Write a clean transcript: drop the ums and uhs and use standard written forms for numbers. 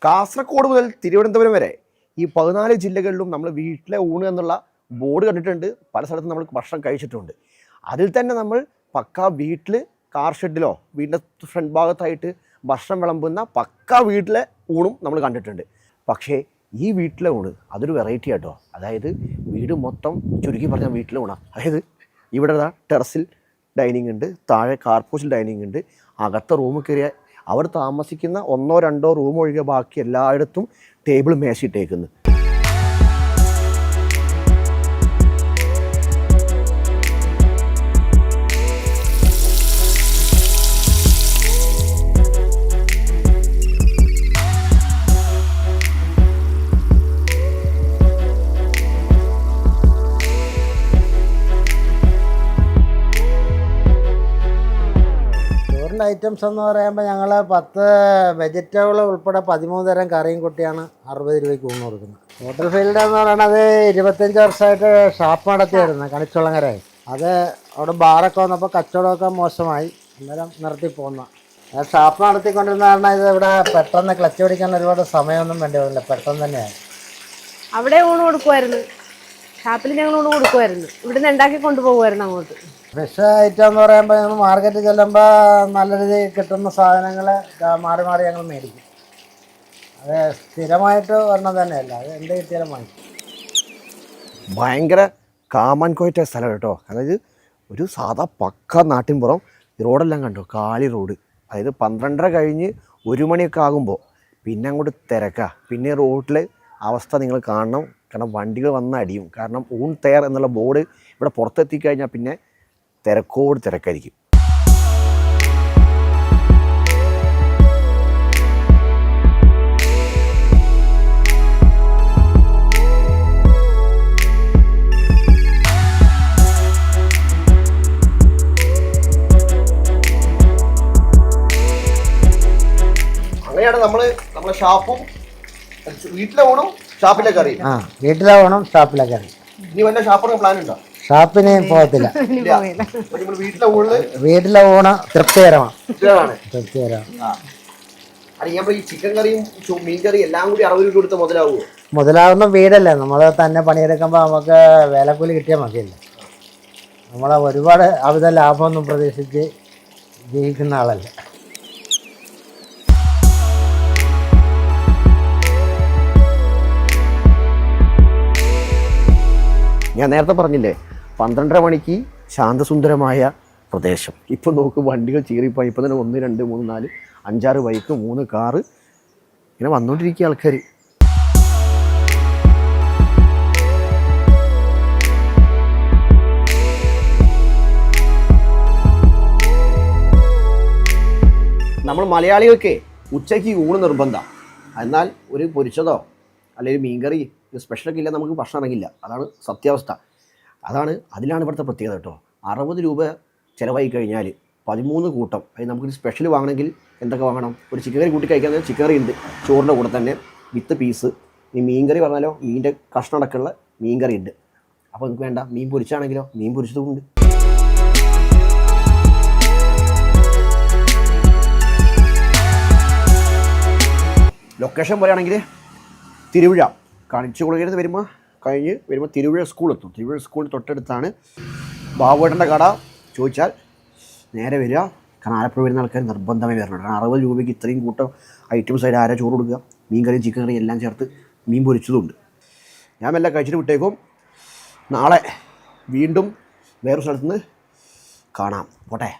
കാസർഗോഡ് മുതൽ തിരുവനന്തപുരം വരെ ഈ 14 ജില്ലകളിലും നമ്മൾ വീട്ടിലെ ഊണ് എന്നുള്ള ബോർഡ് കണ്ടിട്ടുണ്ട്. പല സ്ഥലത്തും നമ്മൾ ഭക്ഷണം കഴിച്ചിട്ടുണ്ട്. അതിൽ തന്നെ നമ്മൾ പക്ക വീട്ടിൽ കാർ ഷെഡിലോ വീടിൻ്റെ ഫ്രണ്ട് ഭാഗത്തായിട്ട് ഭക്ഷണം വിളമ്പുന്ന പക്ക വീട്ടിലെ ഊണും നമ്മൾ കണ്ടിട്ടുണ്ട്. പക്ഷേ ഈ വീട്ടിലെ ഊണ് അതൊരു വെറൈറ്റി ആട്ടോ. അതായത് വീട് മൊത്തം ചുരുക്കി പറഞ്ഞാൽ വീട്ടിലെ ഊണാണ്. അതായത് ഇവിടെ ടെറസിൽ ഡൈനിങ് ഉണ്ട്, താഴെ കാർപോസിൽ ഡൈനിങ് ഉണ്ട്, അകത്തെ റൂമിൽ കയറിയ അവർ താമസിക്കുന്ന 1 or 2 റൂം ഒഴികെ ബാക്കി എല്ലായിടത്തും ടേബിൾ മേശയിട്ടേക്കുന്നു. ഐറ്റംസ് എന്ന് പറയുമ്പോൾ ഞങ്ങൾ 10 വെജിറ്റബിൾ ഉൾപ്പെടെ 13 തരം കറിയും കുട്ടിയാണ് 60 രൂപയ്ക്ക് ഊണ് കൊടുക്കുന്നത്. ഹോട്ടൽ ഫീൽഡ് എന്ന് പറയുന്നത് 25 വർഷമായിട്ട് ഷാപ്പ് നടത്തിയായിരുന്നു കണിച്ചുളങ്ങരയിൽ. അത് അവിടെ ബാറൊക്കെ വന്നപ്പോൾ കച്ചവടമൊക്കെ മോശമായി, അന്നേരം നിർത്തി പോകുന്ന ഷാപ്പ് നടത്തിക്കൊണ്ടിരുന്ന കാരണം ഇത് ഇവിടെ പെട്ടെന്ന് ക്ലച്ച് പിടിക്കാൻ ഒരുപാട് സമയമൊന്നും വേണ്ടി വരില്ല, പെട്ടെന്ന് തന്നെയായി. അവിടെ ഊണ് കൊടുക്കുമായിരുന്നു, ഷാപ്പിൽ ഞങ്ങൾ ഊണ് കൊടുക്കുമായിരുന്നു, ഇവിടുന്ന് ഉണ്ടാക്കി കൊണ്ടുപോകുമായിരുന്നു അങ്ങോട്ട്. ഫ്രഷ് ഐറ്റം എന്ന് പറയുമ്പോൾ ഞങ്ങൾ മാർക്കറ്റിൽ ചെല്ലുമ്പോൾ നല്ല രീതിയിൽ കിട്ടുന്ന സാധനങ്ങൾ മാറി മാറി ഞങ്ങൾ മേടിക്കും. അത് സ്ഥിരമായിട്ട് വരണം തന്നെയല്ല, അത് എന്ത് കിട്ടിയാലും വാങ്ങിക്കും. ഭയങ്കര കാമൻ കോയറ്റ സ്ഥലം കേട്ടോ. അതായത് ഒരു സാധാ പക്ക നാട്ടിൻപുറം. റോഡെല്ലാം കണ്ടോ, കാലി റോഡ്. അതായത് 12:30 കഴിഞ്ഞ് 1 മണിയൊക്കെ ആകുമ്പോൾ പിന്നെ അങ്ങോട്ട് തിരക്കാം. പിന്നെ റോഡിലെ അവസ്ഥ നിങ്ങൾ കാണണം, കാരണം വണ്ടികൾ വന്ന് അടിയും. കാരണം ഊൺ തയ്യാർ എന്നുള്ള ബോർഡ് ഇവിടെ പുറത്തെത്തിക്കഴിഞ്ഞാൽ പിന്നെ തിരക്കോട് തിരക്കായിരിക്കും. അങ്ങനെയാണ് നമ്മളെ ഷാപ്പും വീട്ടിലെ ഊണും ഷാപ്പിലെ കറി. വീട്ടിലെ ഊണും ഷാപ്പിലെ കറി. ഇനി വല്ല ഷാപ്പിന് പ്ലാൻ ഉണ്ടോ? ഷാപ്പിന് പോകത്തില്ല. വീട്ടിലെ ഊണ് തൃപ്തികരമാണ്. ചിക്കൻ കറിയും മീൻ കറിയും എല്ലാം കൂടി 60 രൂപ കൊടുത്ത് മുതലാവുമോ? മുതലാവുന്ന വീടല്ലേ, നമ്മൾ തന്നെ പണിയെടുക്കുമ്പോൾ നമുക്ക് വിലക്കൂലി കിട്ടിയാൽ മതിയല്ലേ. നമ്മളെ ഒരുപാട് അമിത ലാഭമൊന്നും പ്രതീക്ഷിച്ച് ജീവിക്കുന്ന ആളല്ല. ഞാൻ നേരത്തെ പറഞ്ഞില്ലേ 12:30 മണിക്ക് ശാന്തസുന്ദരമായ പ്രദേശം. ഇപ്പോൾ നോക്ക്, വണ്ടികൾ ചീറിപ്പോയി. ഇപ്പോൾ തന്നെ 1, 2, 3, 4, 5, 6 ബൈക്ക്, 3 കാറ് ഇങ്ങനെ വന്നുകൊണ്ടിരിക്കുക ആൾക്കാർ. നമ്മൾ മലയാളികൾക്ക് ഉച്ചയ്ക്ക് ഊണ് നിർബന്ധം. എന്നാൽ ഒരു പൊരിച്ചതോ അല്ലെങ്കിൽ മീൻകറി സ്പെഷ്യലൊക്കെ ഇല്ല, നമുക്ക് ഭക്ഷണം ഇറങ്ങില്ല. അതാണ് സത്യാവസ്ഥ. അതിലാണ് ഇവിടുത്തെ പ്രത്യേകത കേട്ടോ. 60 രൂപ ചിലവായി കഴിഞ്ഞാൽ 13 കൂട്ടം. അതായത് നമുക്കൊരു സ്പെഷ്യൽ വാങ്ങണമെങ്കിൽ എന്തൊക്കെ വാങ്ങണം? ഒരു ചിക്കൻ കറി കൂട്ടി കഴിക്കാൻ ചിക്കൻ കറി ഉണ്ട് ചോറിൻ്റെ കൂടെ തന്നെ വിത്ത് പീസ്. ഈ മീൻ കറി പറഞ്ഞാലോ മീനിൻ്റെ കഷ്ണടക്കമുള്ള മീൻ കറി ഉണ്ട്. അപ്പോൾ നിങ്ങൾക്ക് വേണ്ട മീൻ പൊരിച്ചാണെങ്കിലോ മീൻ പൊരിച്ചതും ഉണ്ട്. ലൊക്കേഷൻ പറയുകയാണെങ്കിൽ തിരുവിഴ കണിച്ചുകുളങ്ങരയിൽ വരുമ്പോൾ തിരുവിഴ സ്കൂളെത്തും. തിരുവിഴ സ്കൂളിൽ തൊട്ടടുത്താണ് ബാബുവേട്ടൻ്റെ കട. ചോദിച്ചാൽ നേരെ വരിക. കാരണം ആലപ്പുഴ വരുന്ന ആൾക്കാർ നിർബന്ധമായി വരണം. കാരണം 60 രൂപയ്ക്ക് ഇത്രയും കൂട്ടം ഐറ്റംസ് ആയിട്ട് ആരാ ചോറ് കൊടുക്കുക? മീൻ കറിയും ചിക്കൻ കറിയും എല്ലാം ചേർത്ത് മീൻ പൊരിച്ചതുണ്ട്. ഞാൻ എല്ലാം കഴിച്ചിട്ട് വിട്ടേക്കും. നാളെ വീണ്ടും വേറൊരു സ്ഥലത്തുനിന്ന് കാണാം. പോട്ടെ.